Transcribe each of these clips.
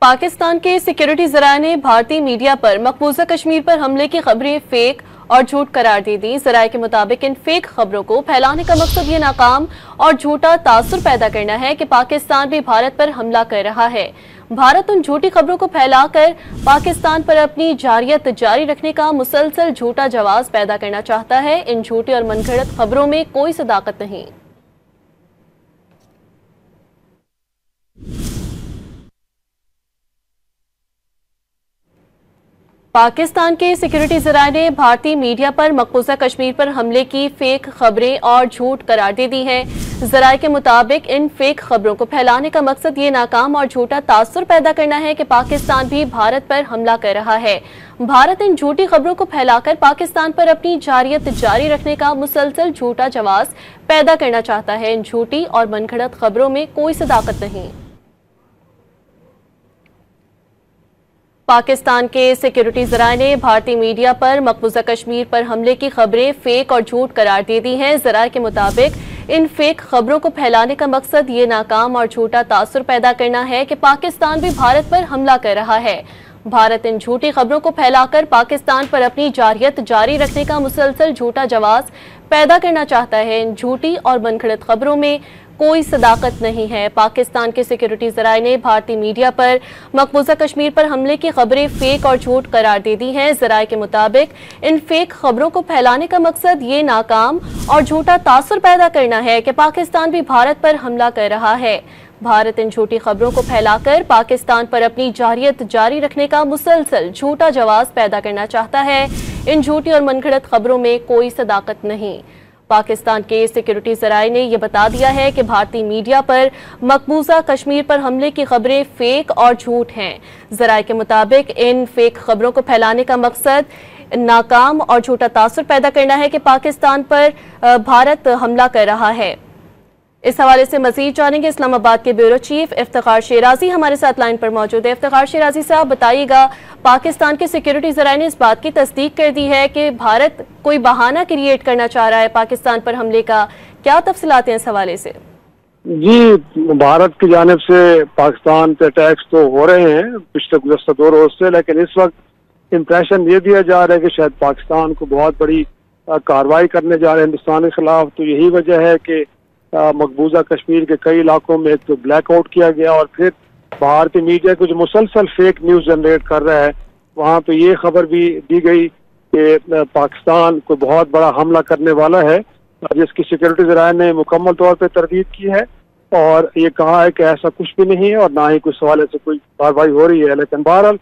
पाकिस्तान के सिक्योरिटी ज़राए ने भारतीय मीडिया पर मकबूजा कश्मीर पर हमले की खबरें फेक और झूठ करार दे दी। ज़राए के मुताबिक इन फेक खबरों को फैलाने का मकसद ये नाकाम और झूठा तासुर पैदा करना है कि पाकिस्तान भी भारत पर हमला कर रहा है। भारत उन झूठी खबरों को फैलाकर पाकिस्तान पर अपनी जारियत जारी रखने का मुसलसल झूठा जवाब पैदा करना चाहता है। इन झूठी और मनगढ़ंत खबरों में कोई सदाकत नहीं। पाकिस्तान के सिक्योरिटी ज़राए ने भारतीय मीडिया पर मकबूजा कश्मीर पर हमले की फेक खबरें और झूठ करार दे दी हैं। ज़राए के मुताबिक इन फेक खबरों को फैलाने का मकसद ये नाकाम और झूठा तासुर पैदा करना है कि पाकिस्तान भी भारत पर हमला कर रहा है। भारत इन झूठी खबरों को फैलाकर पाकिस्तान पर अपनी जारियत जारी रखने का मुसलसल झूठा जवाब पैदा करना चाहता है। इन झूठी और मनगढ़ंत खबरों में कोई सदाकत नहीं। पाकिस्तान के सिक्योरिटी ज़राए ने भारतीय मीडिया पर मकबूजा कश्मीर पर हमले की खबरें फेक और झूठ करार दे दी हैं। ज़राए के मुताबिक इन फेक खबरों को फैलाने का मकसद ये नाकाम और झूठा तासुर पैदा करना है कि पाकिस्तान भी भारत पर हमला कर रहा है। भारत इन झूठी खबरों को फैलाकर पाकिस्तान पर अपनी जारियत जारी रखने का मुसलसल झूठा जवाब पैदा करना चाहता है। इन झूठी और मनगढ़ंत खबरों में कोई सदाकत नहीं है। पाकिस्तान के सिक्योरिटी ज़राए ने भारतीय मीडिया पर मकबूजा कश्मीर पर हमले की खबरें फेक और झूठ करार दे दी हैं। ज़राए के मुताबिक इन फेक खबरों को फैलाने का मकसद ये नाकाम और झूठा तासुर पैदा करना है कि पाकिस्तान भी भारत पर हमला कर रहा है। भारत इन झूठी खबरों को फैलाकर पाकिस्तान पर अपनी जारियत जारी रखने का मुसलसल झूठा जवाब पैदा करना चाहता है। इन झूठी और मनगढ़ंत खबरों में कोई सदाकत नहीं। पाकिस्तान के सिक्योरिटी ज़राए ने यह बता दिया है कि भारतीय मीडिया पर मकबूजा कश्मीर पर हमले की खबरें फेक और झूठ हैं। ज़राए के मुताबिक इन फेक खबरों को फैलाने का मकसद नाकाम और झूठा तासुर पैदा करना है कि पाकिस्तान पर भारत हमला कर रहा है। इस हवाले से मजीद जानेंगे। इस्लामाबाद के ब्यूरो चीफ इफ्तिखार शिराजी हमारे साथ लाइन पर मौजूद है। इफ्तिखार शिराजी साहब, बताइएगा, पाकिस्तान के सिक्योरिटी ज़राए ने इस बात की तस्दीक कर दी है कि भारत कोई बहाना क्रिएट करना चाह रहा है पाकिस्तान पर हमले का। क्या तफसीलात हैं इस हवाले से? जी, भारत की जानिब से पाकिस्तान पे अटैक्स तो हो रहे हैं पिछले गुज़श्ता 2 रोज से, लेकिन इस वक्त इम्प्रेशन ये दिया जा रहा है कि शायद पाकिस्तान को बहुत बड़ी कार्रवाई करने जा रहे हैं हिंदुस्तान के खिलाफ। तो यही वजह है कि मकबूजा कश्मीर के कई इलाकों में तो ब्लैकआउट किया गया और फिर भारतीय मीडिया को जो मुसलसल फेक न्यूज़ जनरेट कर रहा है, वहाँ पे ये खबर भी दी गई कि पाकिस्तान को बहुत बड़ा हमला करने वाला है, जिसकी सिक्योरिटी ज़राए ने मुकम्मल तौर पे तरदीद की है और ये कहा है कि ऐसा कुछ भी नहीं है और ना ही कुछ हवाले से कोई कार्रवाई हो रही है। लेकिन बहरहाल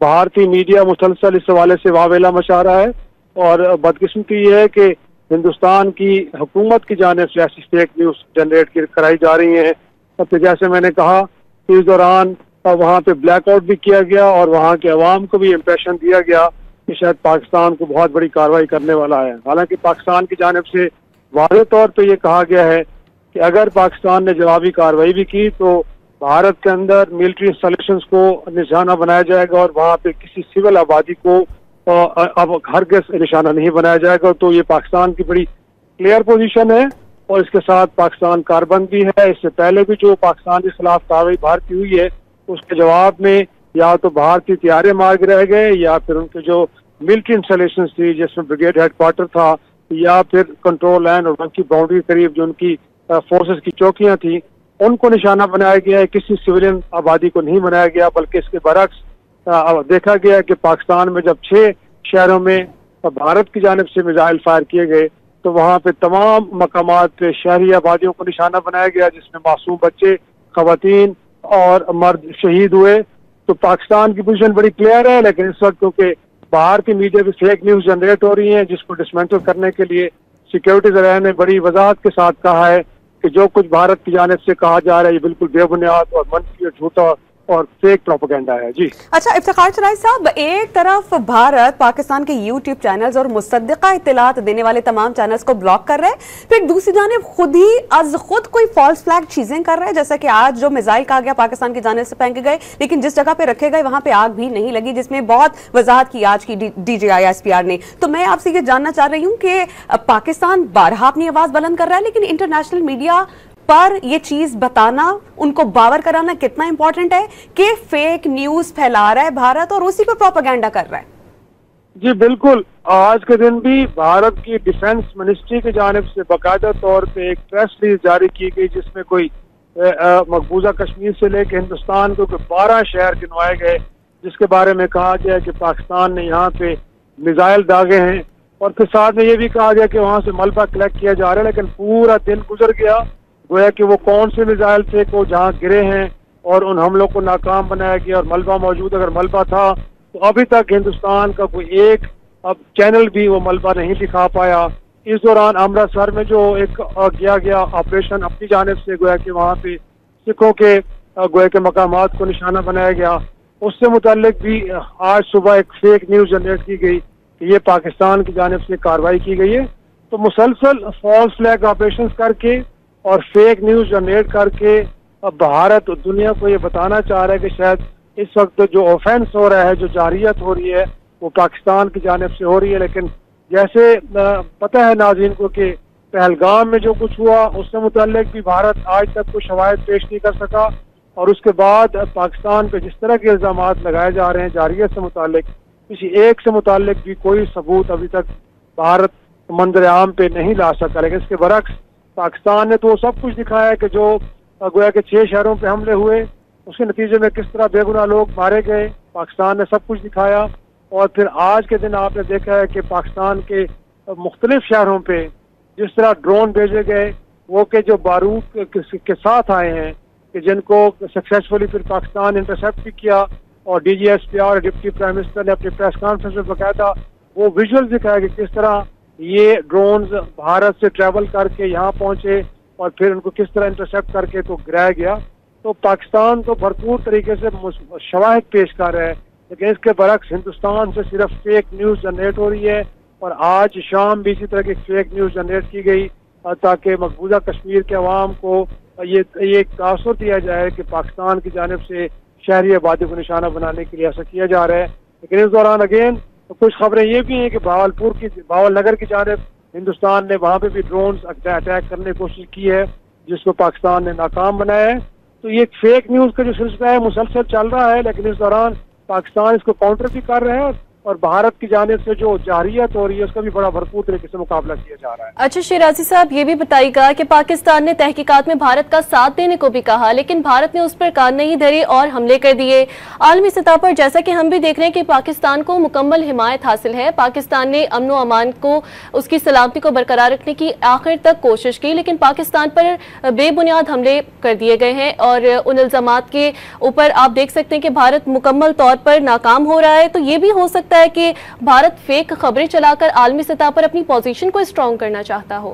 भारतीय मीडिया मुसलसल इस हवाले से वावेला मचा रहा है और बदकिस्मती ये है कि हिंदुस्तान की हुकूमत की जानिब से ऐसी फेक न्यूज़ जनरेट कराई जा रही है। तो जैसे मैंने कहा, इस दौरान वहाँ पे ब्लैकआउट भी किया गया और वहाँ के अवाम को भी इम्प्रेशन दिया गया कि शायद पाकिस्तान को बहुत बड़ी कार्रवाई करने वाला है। हालांकि पाकिस्तान की जानिब से वाज़ेह तौर पे ये कहा गया है कि अगर पाकिस्तान ने जवाबी कार्रवाई भी की तो भारत के अंदर मिलिट्री इंस्टॉलेशंस को निशाना बनाया जाएगा और वहाँ पे किसी सिविल आबादी को अब हरगिज़ निशाना नहीं बनाया जाएगा। तो ये पाकिस्तान की बड़ी क्लियर पोजीशन है और इसके साथ पाकिस्तान कारबंद भी है। इससे पहले भी जो पाकिस्तान के खिलाफ कार्रवाई भारतीय हुई है, उसके जवाब में या तो भारतीय तैयारे मार्ग रह गए या फिर उनके जो मिलिट्री इंस्टॉलेशन थी जिसमें ब्रिगेड हेडक्वार्टर था या फिर कंट्रोल लाइन और उनकी बाउंड्री करीब जो उनकी फोर्सेस की चौकियां थी, उनको निशाना बनाया गया है। किसी सिविलियन आबादी को नहीं बनाया गया, बल्कि इसके बरक्स देखा गया कि पाकिस्तान में जब 6 शहरों में भारत की जानिब से मिसाइल फायर किए गए तो वहाँ पे तमाम मकामात पे शहरी आबादियों को निशाना बनाया गया, जिसमें मासूम बच्चे, खवातीन और मर्द शहीद हुए। तो पाकिस्तान की पोजीशन बड़ी क्लियर है, लेकिन इस वक्त क्योंकि भारतीय मीडिया में फेक न्यूज़ जनरेट हो रही है, जिसको डिसमेंटल करने के लिए सिक्योरिटी ज़राए ने बड़ी वजाहत के साथ कहा है कि जो कुछ भारत की जानिब से कहा जा रहा है ये बिल्कुल बेबुनियाद और मनफी और झूठा और फेक प्रोपेगेंडा है। जी अच्छा, इफ्तिखार शिराजी साहब, एक तरफ भारत पाकिस्तान के यूट्यूब चैनल्स और मुसद्दिका इत्तलात देने वाले तमाम चैनल्स को ब्लॉक कर रहा है, फिर दूसरी जानिब खुद ही आज खुद कोई फॉल्स फ्लैग चीजें कर रहा है, जैसा कि आज जो मिसाइल कहा गया पाकिस्तान की जानिब से फेंके गए, लेकिन जिस जगह पे रखे गए वहां पे आग भी नहीं लगी, जिसमें बहुत वजाहत की आज की DJI SPR ने। तो मैं आपसे ये जानना चाह रही हूँ कि पाकिस्तान बारहा अपनी आवाज बुलंद कर रहा है, लेकिन इंटरनेशनल मीडिया पर ये चीज बताना, उनको बावर कराना कितना इंपॉर्टेंट है कि फेक न्यूज फैला रहा है भारत और उसी पर प्रोपेगेंडा कर रहा है? जी बिल्कुल, आज के दिन भी भारत की डिफेंस मिनिस्ट्री की जानिब से बाकायदा तौर पे एक प्रेस रिलीज जारी की गई जिसमें कोई मकबूजा कश्मीर से लेकर हिंदुस्तान को 12 शहर गिनवाए गए, जिसके बारे में कहा गया कि पाकिस्तान ने यहाँ पे मिसाइल दागे हैं, और फिर साथ में ये भी कहा गया कि वहाँ से मलबा कलेक्ट किया जा रहा है। लेकिन पूरा दिन गुजर गया, गोया कि वो कौन से मिसाइल थे को जहाँ गिरे हैं और उन हमलों को नाकाम बनाया गया और मलबा मौजूद अगर मलबा था तो अभी तक हिंदुस्तान का कोई एक अब चैनल भी वो मलबा नहीं दिखा पाया। इस दौरान अमृतसर में जो एक किया गया ऑपरेशन अपनी जानिब से, गोया कि वहाँ पे सिखों के गोया के मकामात को निशाना बनाया गया, उससे मुताल्लिक भी आज सुबह एक फेक न्यूज जनरेट की गई कि ये पाकिस्तान की जानिब से कार्रवाई की गई है। तो मुसलसल फॉल्स फ्लैग ऑपरेशन करके और फेक न्यूज जनरेट करके अब भारत दुनिया को ये बताना चाह रहा है कि शायद इस वक्त जो ऑफेंस हो रहा है, जो जारियत हो रही है, वो पाकिस्तान की जानिब से हो रही है। लेकिन जैसे पता है नाज़रीन को कि पहलगाम में जो कुछ हुआ उससे मुताल्लिक भी भारत आज तक कोई शवाहिद पेश नहीं कर सका, और उसके बाद पाकिस्तान पे जिस तरह के इल्ज़ाम लगाए जा रहे हैं जारियत से मुताल्लिक, किसी एक से मुताल्लिक भी कोई सबूत अभी तक भारत मंजर आम पे नहीं ला सका। लेकिन इसके बरक्स पाकिस्तान ने तो सब कुछ दिखाया है कि जो गोया के 6 शहरों पे हमले हुए उसके नतीजे में किस तरह बेगुनाह लोग मारे गए, पाकिस्तान ने सब कुछ दिखाया। और फिर आज के दिन आपने देखा है कि पाकिस्तान के मुख्तलिफ शहरों पे जिस तरह ड्रोन भेजे गए वो के जो बारूद के साथ आए हैं कि जिनको सक्सेसफुली फिर पाकिस्तान इंटरसेप्ट भी किया, और DGSP और डिप्टी प्राइम मिनिस्टर ने अपनी प्रेस कॉन्फ्रेंस में बकायदा वो विजुअल दिखाया कि किस तरह ये ड्रोन्स भारत से ट्रैवल करके यहाँ पहुंचे और फिर उनको किस तरह इंटरसेप्ट करके तो गिराया गया। तो पाकिस्तान तो भरपूर तरीके से शवाहिद पेश कर रहा है, लेकिन इसके बरक्स हिंदुस्तान से सिर्फ फेक न्यूज जनरेट हो रही है। और आज शाम भी इसी तरह की फेक न्यूज जनरेट की गई ताकि मकबूजा कश्मीर के अवाम को ये तासुर दिया जाए कि पाकिस्तान की जानिब से शहरी आबादी को निशाना बनाने के लिए ऐसा किया जा रहा है। लेकिन इस दौरान अगेन कुछ खबरें ये भी हैं कि भावलनगर की जानिब हिंदुस्तान ने वहाँ पे भी ड्रोन अटैक करने की कोशिश की है, जिसको पाकिस्तान ने नाकाम बनाया है। तो ये फेक न्यूज का जो सिलसिला है मुसलसल चल रहा है, लेकिन इस दौरान पाकिस्तान इसको काउंटर भी कर रहे हैं और भारत की जानिब से जो जारियत हो रही है उसका भी बड़ा भरपूर तरीके से मुकाबला किया जा रहा है। अच्छा शिराजी साहब, ये भी बताइएगा कि पाकिस्तान ने तहकीकात में भारत का साथ देने को भी कहा, लेकिन भारत ने उस पर कान नहीं धरी और हमले कर दिए। आलमी सतह पर जैसा कि हम भी देख रहे हैं कि पाकिस्तान को मुकम्मल हिमायत हासिल है, पाकिस्तान ने अमन व अमान को, उसकी सलामती को बरकरार रखने की आखिर तक कोशिश की, लेकिन पाकिस्तान पर बेबुनियाद हमले कर दिए गए हैं और उन इल्जामात के ऊपर आप देख सकते हैं कि भारत मुकम्मल तौर पर नाकाम हो रहा है। तो ये भी हो सकता है कि भारत फेक खबरें चलाकर आलमी सतह पर अपनी पोजीशन को स्ट्रॉन्ग करना चाहता हो।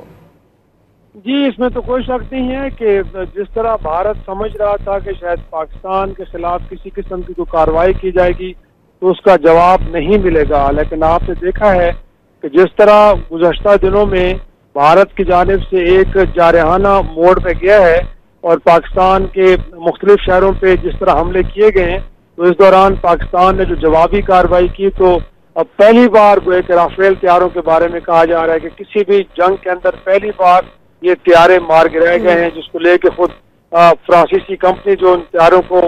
जी, इसमें तो कोई शक नहीं है कि जिस तरह भारत समझ रहा था कि शायद पाकिस्तान के खिलाफ किसी किस्म की कोई कार्रवाई की जाएगी तो उसका जवाब नहीं मिलेगा, लेकिन आपने देखा है कि जिस तरह गुज़श्ता दिनों में भारत की जानिब से एक जारहाना मोड़ पे गया है और पाकिस्तान के मुख्तलिफ शहरों पे जिस तरह हमले किए गए हैं, तो इस दौरान पाकिस्तान ने जो जवाबी कार्रवाई की, तो अब पहली बार एक राफेल तैयारों के बारे में कहा जा रहा है कि किसी भी जंग के अंदर पहली बार ये तैयारे मार गिराए गए हैं, जिसको लेके खुद फ्रांसीसी कंपनी जो उन तैयारों को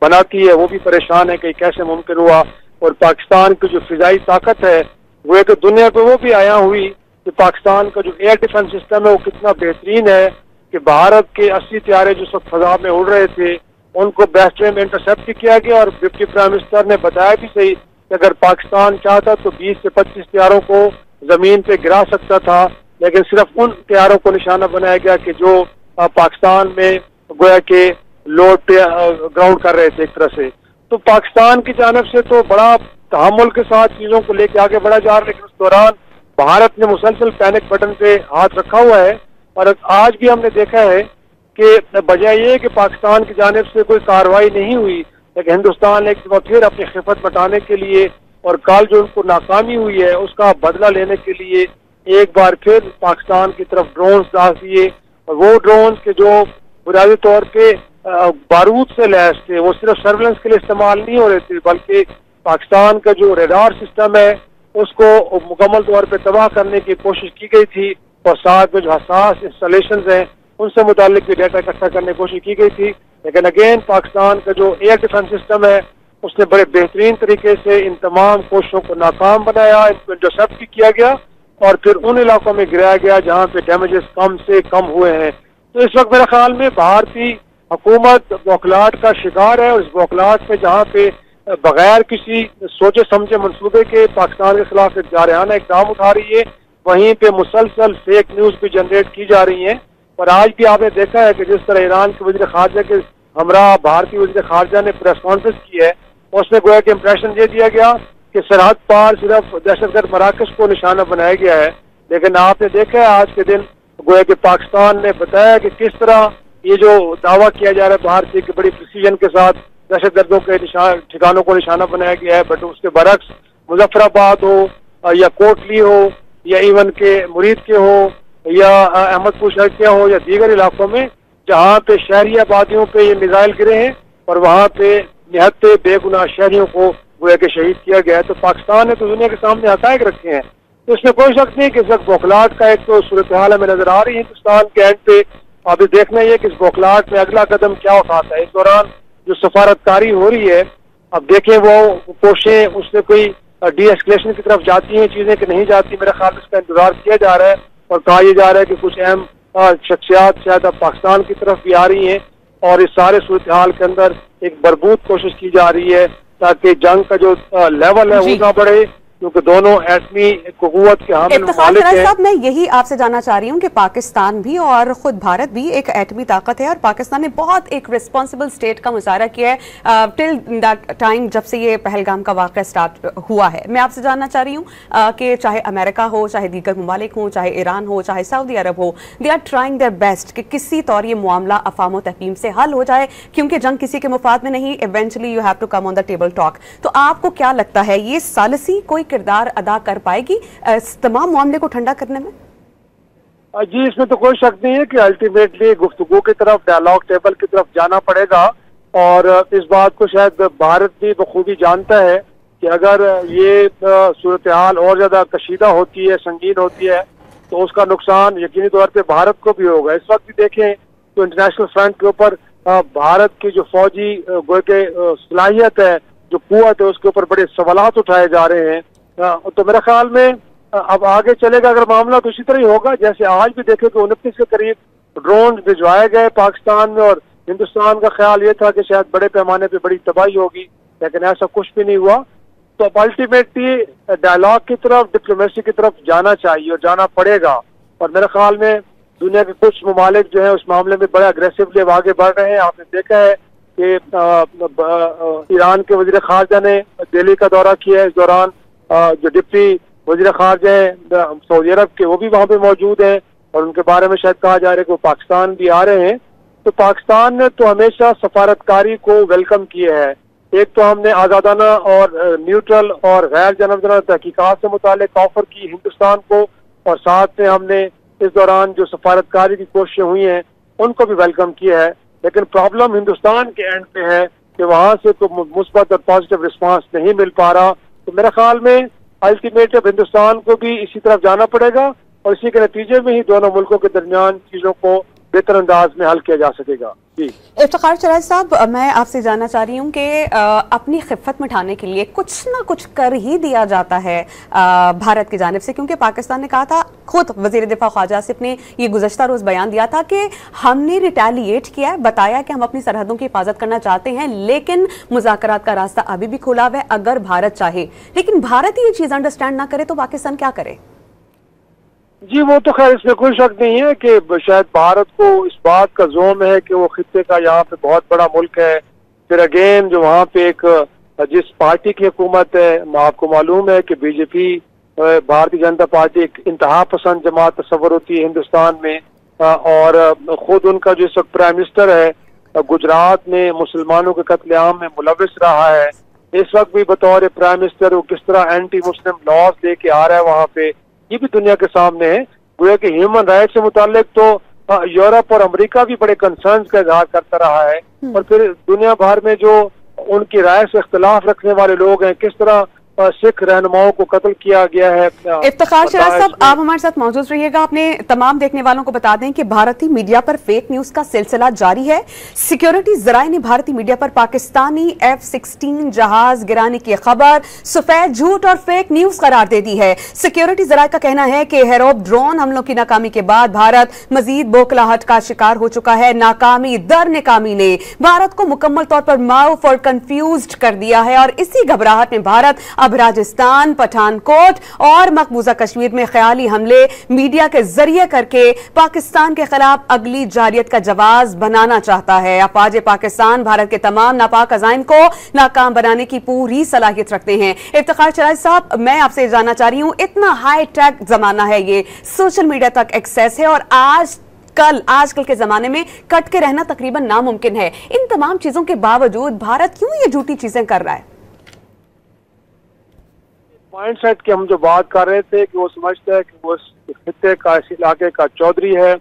बनाती है वो भी परेशान है कि कैसे मुमकिन हुआ। और पाकिस्तान की जो फिजाई ताकत है वो एक दुनिया पे वो भी आया हुई कि पाकिस्तान का जो एयर डिफेंस सिस्टम है वो कितना बेहतरीन है कि भारत के 80 तैयारे जो सब फजा में उड़ रहे थे उनको बेस्ट वे में इंटरसेप्ट किया गया। और डिप्टी प्राइम मिनिस्टर ने बताया भी सही कि अगर पाकिस्तान चाहता तो 20 से 25 तैयारों को जमीन पे गिरा सकता था, लेकिन सिर्फ उन तैयारों को निशाना बनाया गया कि जो पाकिस्तान में गोया के लोड पे ग्राउंड कर रहे थे एक तरह से। तो पाकिस्तान की जानिब से तो बड़ा तहम्मुल के साथ चीजों को लेकर आगे बढ़ा जा रहा है, लेकिन उस दौरान भारत ने मुसलसल पैनिक बटन पे हाथ रखा हुआ है। और आज भी हमने देखा है कि बजाय ये कि पाकिस्तान की जानिब से कोई कार्रवाई नहीं हुई, लेकिन हिंदुस्तान ने एक बार फिर अपनी खिफत बटाने के लिए और कल जो उनको नाकामी हुई है उसका बदला लेने के लिए एक बार फिर पाकिस्तान की तरफ ड्रोन्स दाग दिए। और वो ड्रोन्स के जो बुनियादी तौर पे बारूद से लैस थे वो सिर्फ सर्विलेंस के लिए इस्तेमाल नहीं हो रहे थे, बल्कि पाकिस्तान का जो रेडार सिस्टम है उसको मुकम्मल तौर पे तबाह करने की कोशिश की गई थी। और साथ में जो हसास इंस्टॉलेशन हैं ان سے متعلق بھی ڈیٹا اکٹھا کرنے کی کوشش کی گئی تھی. لیکن اگین پاکستان کا جو ایئر ڈیفنس سسٹم ہے اس نے بڑے بہترین طریقے سے ان تمام کوششوں کو ناکام بنایا, ان کو انٹرسیپٹ بھی کیا گیا اور پھر ان علاقوں میں گرایا گیا جہاں پہ ڈیمیجز کم سے کم ہوئے ہیں. تو اس وقت میرے خیال میں بھارتی حکومت بوکھلاہٹ کا شکار ہے, اور اس بوکھلاہٹ میں جہاں پہ بغیر کسی سوچے سمجھے منصوبے کے پاکستان کے خلاف ایک جارحانہ اقدام اٹھا رہی ہے, وہیں پہ مسلسل فیک نیوز بھی جنریٹ کی جا رہی ہیں. اور آج بھی آپ نے دیکھا ہے کہ جس طرح ایران کے وزیر خارجہ کے ہمراہ بھارتی وزیر خارجہ نے پریس کانفرنس کی ہے, اس میں گویا کہ امپریشن یہ دیا گیا کہ سرحد پار صرف دہشت گرد مراکز کو نشانہ بنایا گیا ہے. لیکن آپ نے دیکھا ہے آج کے دن گویا کہ پاکستان نے بتایا کہ کس طرح یہ جو دعویٰ کیا جا رہا ہے باہر سے کہ بڑی پریسیجن کے ساتھ دہشت گردوں کے ٹھکانوں کو نشانہ بنایا گیا ہے, بٹ اس کے برعکس مظفر آباد ہو یا کوٹلی ہو یا ایون کے مرید کے ہو یا احمد پور شرقیہ ہو یا دیگر علاقوں میں جہاں پہ شہری آبادیوں پہ یہ میزائل گرے ہیں اور وہاں پہ نہتے بے گناہ شہریوں کو گویا کہ شہید کیا گیا ہے. تو پاکستان نے تو دنیا کے سامنے حقائق رکھے ہیں. تو اس میں کوئی شک نہیں کہ اس وقت بوکھلاہٹ کا ایک تو صورتحال ہمیں نظر آ رہی ہے ہندوستان کے اینڈ پہ. ابھی دیکھنا یہ کہ اس بوکھلاہٹ میں اگلا قدم کیا اٹھاتا ہے. اس دوران جو سفارتکاری ہو رہی ہے, اب دیکھیں وہ کوششیں اس سے کوئی ڈی ایسکلیشن کی طرف جاتی ہیں چیزیں کہ نہیں جاتی. میرا خیال اس کا انتظار کیا جا رہا ہے اور کہا یہ جا رہا ہے کہ کچھ اہم شخصیات شاید اب پاکستان کی طرف بھی آ رہی ہیں اور اس سارے صورتحال کے اندر ایک بربود کوشش کی جا رہی ہے تاکہ جنگ کا جو لیول ہے وہ نہ بڑھے, کیونکہ دونوں ایٹمی قوت کے حامل ممالک ہیں. صاحب میں یہی آپ سے جاننا چاہ رہی ہوں کہ پاکستان بھی اور خود بھارت بھی ایک ایٹمی طاقت ہے اور پاکستان نے بہت ایک ریسپانسبل اسٹیٹ کا مظاہرہ کیا ہے ٹل دیٹ ٹائم جب سے یہ پہلگام کا واقعہ سٹارٹ ہوا ہے. میں آپ سے جاننا چاہ رہی ہوں کہ چاہے امریکہ ہو, چاہے دیگر ممالک ہوں, چاہے ایران ہو, چاہے سعودی عرب ہو, they are trying their best کہ کسی طور یہ معاملہ افہام و تفہیم سے حل ہو جائے, کیونکہ جنگ کسی کے مفاد میں نہیں. Eventually you have to come on the table talk. تو آپ کو کیا لگتا ہے یہ ثالثی کوئی کردار ادا کر پائے گی اس تمام معاملے کو ٹھنڈا کرنے میں؟ جی اس میں تو کوئی شک نہیں ہے کہ الٹیمیٹلی گفتگو کی طرف, ڈائلاگ ٹیبل کی طرف جانا پڑے گا. اور اس بات کو شاید بھارت بھی بخوبی جانتا ہے کہ اگر یہ صورتحال اور زیادہ کشیدہ ہوتی ہے, سنگین ہوتی ہے, تو اس کا نقصان یقینی طور پہ بھارت کو بھی ہوگا. اس وقت بھی دیکھیں تو انٹرنیشنل فرنٹ کے اوپر بھارت کی جو فوجی صلاحیت ہے, جو قوت ہے, اس کے اوپر بڑے سوالات اٹھائے جا رہے ہیں. تو میرے خیال میں اب آگے چلے گا اگر معاملہ تو اسی طرح ہی ہوگا جیسے آج بھی دیکھے کہ 29 کے قریب ڈرون بھجوائے گئے پاکستان میں, اور ہندوستان کا خیال یہ تھا کہ شاید بڑے پیمانے پہ بڑی تباہی ہوگی, لیکن ایسا کچھ بھی نہیں ہوا. تو اب الٹیمیٹلی ڈائلاگ کی طرف, ڈپلومیسی کی طرف جانا چاہیے اور جانا پڑے گا. اور میرے خیال میں دنیا کے کچھ ممالک جو ہیں اس معاملے میں بڑا اگریسولی آگے بڑھ رہے ہیں. آپ نے دیکھا ہے کہ ایران کے وزیر خارجہ نے دہلی کا دورہ کیا ہے. اس دوران جو ڈپٹی وزیر خارجہ ہیں سعودی عرب کے, وہ بھی وہاں پہ موجود ہیں اور ان کے بارے میں شاید کہا جا رہا ہے کہ وہ پاکستان بھی آ رہے ہیں. تو پاکستان نے تو ہمیشہ سفارتکاری کو ویلکم کیا ہے. ایک تو ہم نے آزادانہ اور نیوٹرل اور غیر جانبدارانہ تحقیقات سے متعلق آفر کی ہندوستان کو, اور ساتھ میں ہم نے اس دوران جو سفارتکاری کی کوششیں ہوئی ہیں ان کو بھی ویلکم کیا ہے. لیکن پرابلم ہندوستان کے اینڈ پہ ہے کہ وہاں سے تو مثبت اور پازیٹیو رسپانس نہیں مل پا رہا. تو میرے خیال میں الٹیمیٹ اب ہندوستان کو بھی اسی طرف جانا پڑے گا اور اسی کے نتیجے میں ہی دونوں ملکوں کے درمیان چیزوں کو بہتر انداز میں حل کیا جا سکے گا. جی افتخار چرائے صاحب, میں آپ سے جاننا چاہ رہی ہوں کہ اپنی خفت مٹھانے کے لیے کچھ نہ کچھ کر ہی دیا جاتا ہے بھارت کی جانب سے, کیونکہ پاکستان نے کہا تھا, خود وزیر دفاع خارجہ آصف نے یہ گزشتہ روز بیان دیا تھا کہ ہم نے ریٹیلیٹ کیا ہے, بتایا کہ ہم اپنی سرحدوں کی حفاظت کرنا چاہتے ہیں لیکن مذاکرات کا راستہ ابھی بھی کھلا ہوا ہے اگر بھارت چاہے. لیکن بھارت یہ چیز انڈرسٹینڈ نہ کرے تو پاکستان کیا کرے؟ جی وہ تو خیر اس میں کوئی شک نہیں ہے کہ شاید بھارت کو اس بات کا زوم ہے کہ وہ خطے کا یہاں پہ بہت بڑا ملک ہے. پھر اگین جو وہاں پہ ایک جس پارٹی کی حکومت ہے, آپ کو معلوم ہے کہ بی جے پی بھارتی جنتا پارٹی ایک انتہا پسند جماعت تصور ہوتی ہے ہندوستان میں, اور خود ان کا جو اس وقت پرائم منسٹر ہے گجرات میں مسلمانوں کے قتل عام میں ملوث رہا ہے. اس وقت بھی بطور پرائم منسٹر وہ کس طرح اینٹی مسلم لاز لے کے آ رہا ہے وہاں پہ, یہ بھی دنیا کے سامنے ہے. گویا کہ ہیومن رائٹ سے متعلق تو یورپ اور امریکہ بھی بڑے کنسرنز کا اظہار کرتا رہا ہے, اور پھر دنیا بھر میں جو ان کی رائے سے اختلاف رکھنے والے لوگ ہیں کس طرح सिख रहनुमाओं को कत्ल किया गया है। इफ्तिखार शराज साहब, आप हमारे साथ मौजूद रहिएगा। अपने तमाम देखने वालों को बता दें कि भारतीय मीडिया पर फेक न्यूज का सिलसिला जारी है। सिक्योरिटी जराए ने भारतीय मीडिया पर पाकिस्तानी F-16 जहाज गिराने की खबर सफेद झूठ और फेक न्यूज करार दे दी है। सिक्योरिटी जराए का कहना है कि हेरोब ड्रोन हमलों की नाकामी के बाद भारत मजीद बौखलाहट का शिकार हो चुका है। नाकामी दर नाकामी ने भारत को मुकम्मल तौर पर मायूस और कंफ्यूज्ड कर दिया है और इसी घबराहट में भारत अब राजस्थान, पठानकोट और मकबूजा कश्मीर में ख्याली हमले मीडिया के जरिए करके पाकिस्तान के खिलाफ अगली जारियत का जवाब बनाना चाहता है। अफवाज पाकिस्तान भारत के तमाम नापाक अज़ाइम को नाकाम बनाने की पूरी सलाहियत रखते हैं। इफ्तिखार शराज साहब, मैं आपसे जानना चाह रही हूं, इतना हाई टेक जमाना है, ये सोशल मीडिया तक एक्सेस है और आजकल के जमाने में कट के रहना तकरीबन नामुमकिन है। इन तमाम चीजों के बावजूद भारत क्यों ये झूठी चीजें कर रहा है? माइंड सेट की हम जो बात कर रहे थे कि वो समझता है कि वो इस खित्ते का, इस इलाके का चौधरी है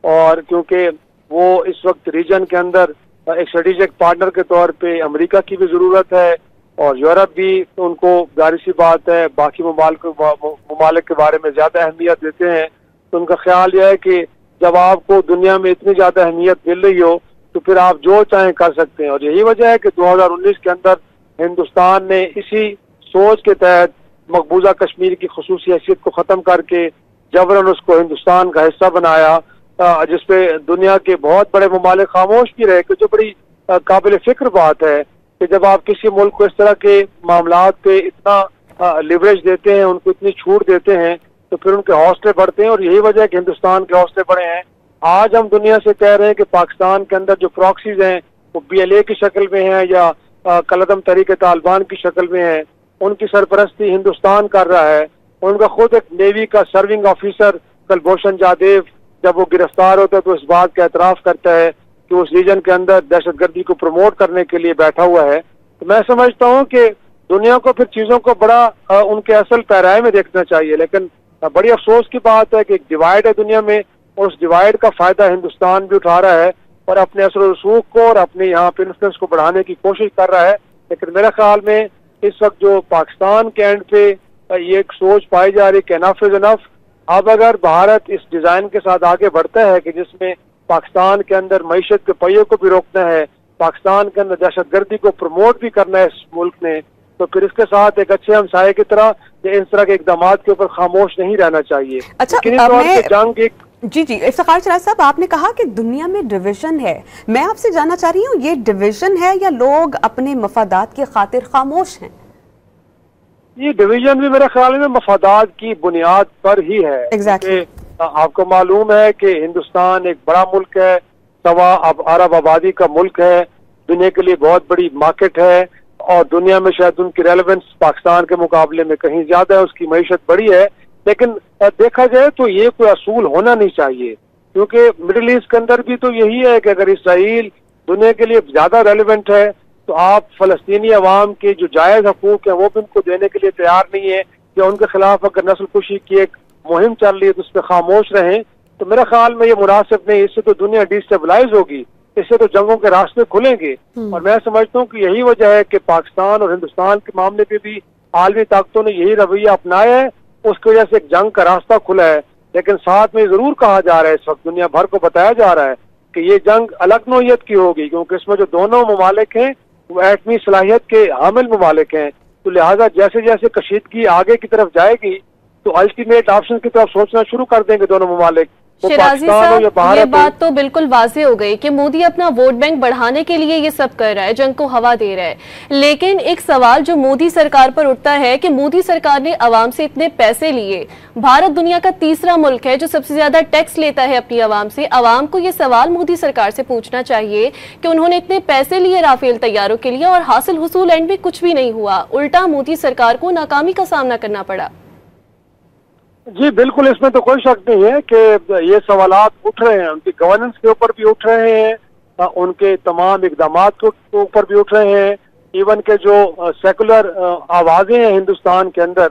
और क्योंकि वो इस वक्त रीजन के अंदर एक स्ट्रेटेजिक पार्टनर के तौर पे अमेरिका की भी जरूरत है और यूरोप भी, तो उनको जाहिर सी बात है बाकी ममालिक के बारे में ज्यादा अहमियत देते हैं। तो उनका ख्याल यह है कि जब आपको दुनिया में इतनी ज्यादा अहमियत मिल रही हो तो फिर आप जो चाहें कर सकते हैं। और यही वजह है कि 2019 के अंदर हिंदुस्तान ने इसी सोच के तहत मकबूजा कश्मीर की खुसूसी हैसियत को खत्म करके जबरन उसको हिंदुस्तान का हिस्सा बनाया, जिसपे दुनिया के बहुत बड़े ममालिक खामोश भी रहे। जो बड़ी काबिल फिक्र बात है कि जब आप किसी मुल्क को इस तरह के मामलात पे इतना लिवरेज देते हैं, उनको इतनी छूट देते हैं, तो फिर उनके हौसले बढ़ते हैं और यही वजह है कि हिंदुस्तान के हौसले बढ़े हैं। आज हम दुनिया से कह रहे हैं कि पाकिस्तान के अंदर जो प्रॉक्सीज हैं वो BLA की शक्ल में हैं या कलदम तहरीक तालिबान की शक्ल में है, उनकी सरपरस्ती हिंदुस्तान कर रहा है। उनका खुद एक नेवी का सर्विंग ऑफिसर कुलभूषण जाधव जब वो गिरफ्तार होता है तो इस बात का एतराफ करता है कि उस रीजन के अंदर दहशतगर्दी को प्रमोट करने के लिए बैठा हुआ है। तो मैं समझता हूँ कि दुनिया को फिर चीजों को बड़ा उनके असल पैराए में देखना चाहिए। लेकिन बड़ी अफसोस की बात है कि एक डिवाइड है दुनिया में और उस डिवाइड का फायदा हिंदुस्तान भी उठा रहा है और अपने असर रसूख को और अपने यहाँ पे इन्फ्लुएंस को बढ़ाने की कोशिश कर रहा है। लेकिन मेरे ख्याल में इस वक्त जो पाकिस्तान के एंड पे ये एक सोच पाई जा रही है कि एनफ इज एनफ। अब अगर भारत इस डिजाइन के साथ आगे बढ़ता है कि जिसमें पाकिस्तान के अंदर मईशत के पहियों को भी रोकना है, पाकिस्तान के अंदर दहशतगर्दी को प्रमोट भी करना है इस मुल्क ने, तो फिर इसके साथ एक अच्छे हमसाये की तरह इन तरह के इकदाम के ऊपर खामोश नहीं रहना चाहिए। अच्छा, जी इफ्तिखार शराज साहब, आपने कहा कि दुनिया में डिवीजन है। मैं आपसे जानना चाह रही हूँ, ये डिवीजन है या लोग अपने मफादात की खातिर खामोश हैं? ये डिवीजन भी मेरे ख्याल में मफादात की बुनियाद पर ही है। Exactly. आपको मालूम है कि हिंदुस्तान एक बड़ा मुल्क है, 1.25 अरब आबादी का मुल्क है, दुनिया के लिए बहुत बड़ी मार्केट है और दुनिया में शायद उनकी रेलेवेंस पाकिस्तान के मुकाबले में कहीं ज्यादा है, उसकी मईशत बड़ी है। लेकिन देखा जाए तो ये कोई असूल होना नहीं चाहिए, क्योंकि मिडिल ईस्ट के अंदर भी तो यही है कि अगर इसराइल दुनिया के लिए ज्यादा रेलेवेंट है तो आप फलस्तीनी अवाम के जो जायज हकूक है वो भी उनको देने के लिए तैयार नहीं है, या उनके खिलाफ अगर नस्ल कुशी की एक मुहिम चल रही है तो उस पर खामोश रहें। तो मेरे ख्याल में ये मुनासिब नहीं, इससे तो दुनिया डिस्टेबलाइज होगी, इससे तो जंगों के रास्ते खुलेंगे। और मैं समझता हूँ कि यही वजह है कि पाकिस्तान और हिंदुस्तान के मामले पे भी आलमी ताकतों ने यही रवैया अपनाया है, उसकी वजह से एक जंग का रास्ता खुला है। लेकिन साथ में जरूर कहा जा रहा है, इस वक्त दुनिया भर को बताया जा रहा है कि ये जंग अलग नौयत की होगी, क्योंकि इसमें जो दोनों ममालिक हैं वो एटमी सलाहियत के हामिल ममालिक हैं। तो लिहाजा जैसे जैसे कशीदगी आगे की तरफ जाएगी तो अल्टीमेट ऑप्शन की तरफ सोचना शुरू कर देंगे दोनों ममालिक। शिराजी साहब, ये बात तो बिल्कुल वाज़ेह हो गई कि मोदी अपना वोट बैंक बढ़ाने के लिए ये सब कर रहा है, जंग को हवा दे रहा है। लेकिन एक सवाल जो मोदी सरकार पर उठता है कि मोदी सरकार ने आवाम से इतने पैसे लिए, भारत दुनिया का तीसरा मुल्क है जो सबसे ज्यादा टैक्स लेता है अपनी आवाम से। आवाम को ये सवाल मोदी सरकार से पूछना चाहिए कि उन्होंने इतने पैसे लिए राफेल तैयारों के लिए और हासिल हुसूल एंड में कुछ भी नहीं हुआ, उल्टा मोदी सरकार को नाकामी का सामना करना पड़ा। जी बिल्कुल, इसमें तो कोई शक नहीं है कि ये सवालात उठ रहे हैं, उनकी गवर्नेंस के ऊपर भी उठ रहे हैं, उनके तमाम इकदाम के ऊपर भी उठ रहे हैं। इवन के जो सेकुलर आवाजें हैं हिंदुस्तान के अंदर,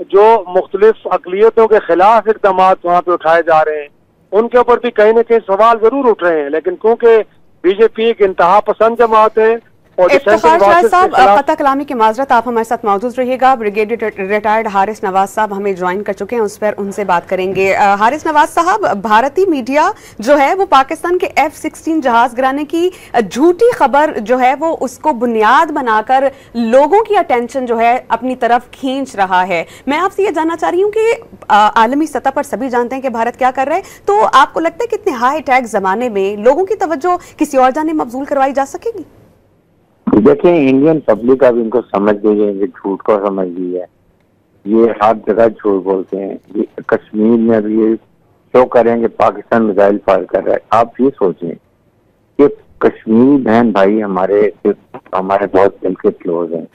जो मुख्तलिफ अकलियतों के खिलाफ इकदाम वहाँ पे उठाए जा रहे हैं, उनके ऊपर भी कहीं ना कहीं सवाल जरूर उठ रहे हैं। लेकिन क्योंकि बीजेपी एक इंतहा पसंद जमात है, इफ्तिखार शाह साहब, क़ता कलामी की माजरत, आप हमारे साथ मौजूद रहिएगा। ब्रिगेडियर रिटायर्ड हारिस नवाज साहब हमें ज्वाइन कर चुके हैं, उस पर उनसे बात करेंगे। हारिस नवाज साहब, भारतीय मीडिया जो है वो पाकिस्तान के F-16 जहाज गिराने की झूठी खबर जो है वो उसको बुनियाद बनाकर लोगों की अटेंशन जो है अपनी तरफ खींच रहा है। मैं आपसे ये जानना चाह रही हूँ कि आलमी सतह पर सभी जानते हैं कि भारत क्या कर रहा है, तो आपको लगता है कि इतने हाई टैक्स जमाने में लोगों की तवज्जो किसी और जानिब मबजूल करवाई जा सकेगी? देखिए, इंडियन पब्लिक अब इनको समझ गई है, ये झूठ को समझ ली है, ये हर जगह झूठ बोलते हैं। ये कश्मीर में अभी ये शो करें कि पाकिस्तान मिसाइल फायर कर रहा है। आप ये सोचें कि कश्मीरी बहन भाई हमारे बहुत दिल के क्लोज हैं,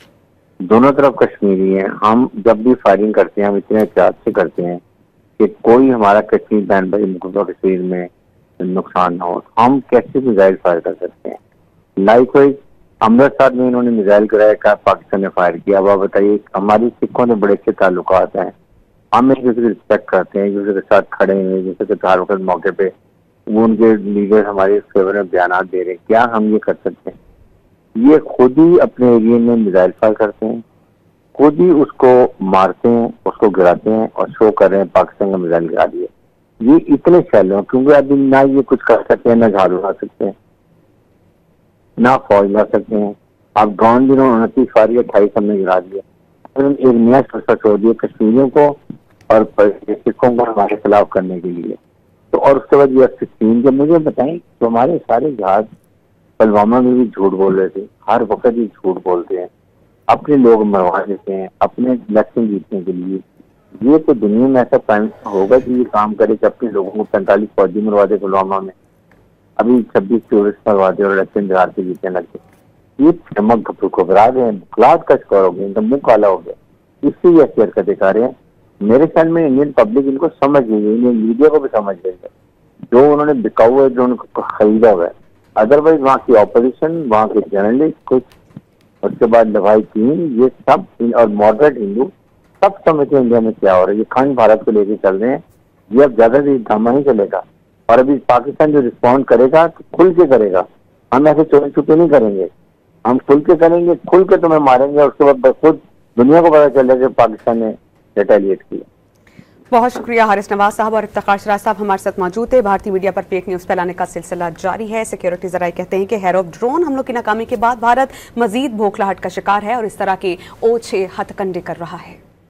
दोनों तरफ कश्मीरी हैं। हम जब भी फायरिंग करते हैं हम इतने एहतियात से करते हैं कि कोई हमारा कश्मीर बहन भाई कश्मीर में नुकसान ना हो। हम कैसे मिसाइल फायर कर सकते हैं? लाइकवाइज अमृतसर में इन्होंने मिसाइल गिराया, का पाकिस्तान ने फायर किया। अब आप बताइए, हमारी सिखों ने बड़े अच्छे ताल्लुकात हैं, हम एक दूसरे की रिस्पेक्ट करते हैं, एक दूसरे के साथ खड़े हैं, एक दूसरे के हर वक्त मौके पे वो उनके लीडर हमारे फेवर में बयान दे रहे हैं। क्या हम ये कर सकते हैं? ये खुद ही अपने एरिया में मिसाइल फायर करते हैं, खुद ही उसको मारते हैं, उसको गिराते हैं और शो कर रहे हैं पाकिस्तान का मिसाइल गिरा दिया। ये इतने शैलो हैं क्योंकि अभी ना ये कुछ कर सकते हैं, ना झाड़ उड़ा सकते हैं, ना फौज ला सकते हैं। आप ड्रोन जिन्होंने 29 फायरिंग 28 हमने गिरा दिया। एक नया फैसला छोड़ दिया कश्मीरियों को और सिखों को हमारे खिलाफ करने के लिए। तो और उसके बाद ये F-16 जब मुझे बताएं तो हमारे सारे जहाज पुलवामा में भी झूठ बोल रहे थे, हर वक्त ही झूठ बोलते हैं, अपने लोग मरवा देते हैं अपने इलेक्शन जीतने के लिए। ये तो दुनिया में ऐसा टाइम होगा कि ये काम करे कि अपने लोगों को 45 फौजी मरवा दे पुलवामा में, अभी 26 टूरिस्ट मरवा दे और इलेक्शन बिहार से जीतने लगे। ये चमक घबरा गए, मुखलात का शिकार हो गए, इनका मुंह काला हो गया। इससे ये ऐसी हरकतें कर रहे हैं। मेरे ख्याल में इंडियन पब्लिक इनको समझ गई है, इंडियन मीडिया को भी समझ गई है, जो उन्होंने बिकाऊ है, जो उनको खरीदा हुआ है। अदरवाइज वहाँ की ऑपोजिशन, वहाँ के जर्नलिस्ट, कुछ उसके बाद दवाई टीम, ये सब और मॉडरेट हिंदू सब समझते हैं इंडिया में क्या हो रहा है। ये खंड भारत को लेके चल रहे हैं। ये अब ज्यादा देर ड्रामा नहीं चलेगा और अभी पाकिस्तान जो रिस्पॉन्ड करेगा तो खुल के करेगा। हम ऐसे चोरी छुपे नहीं करेंगे, हम खुल के करेंगे, खुल के तुम्हें मारेंगे और उसके बाद खुद दुनिया को पता चलेगा कि पाकिस्तान ने रिटेलिएट किया। बहुत शुक्रिया हारिस नवाज साहब और इफ्तिखार शाह साहब हमारे साथ मौजूद थे। भारतीय मीडिया पर फेक न्यूज फैलाने का सिलसिला जारी है। सिक्योरिटी जराये कहते हैं कि हेरो ड्रोन हमलों की नाकामी के बाद भारत मजीद भोखलाहट का शिकार है और इस तरह के ओछे हथकंडे कर रहा है।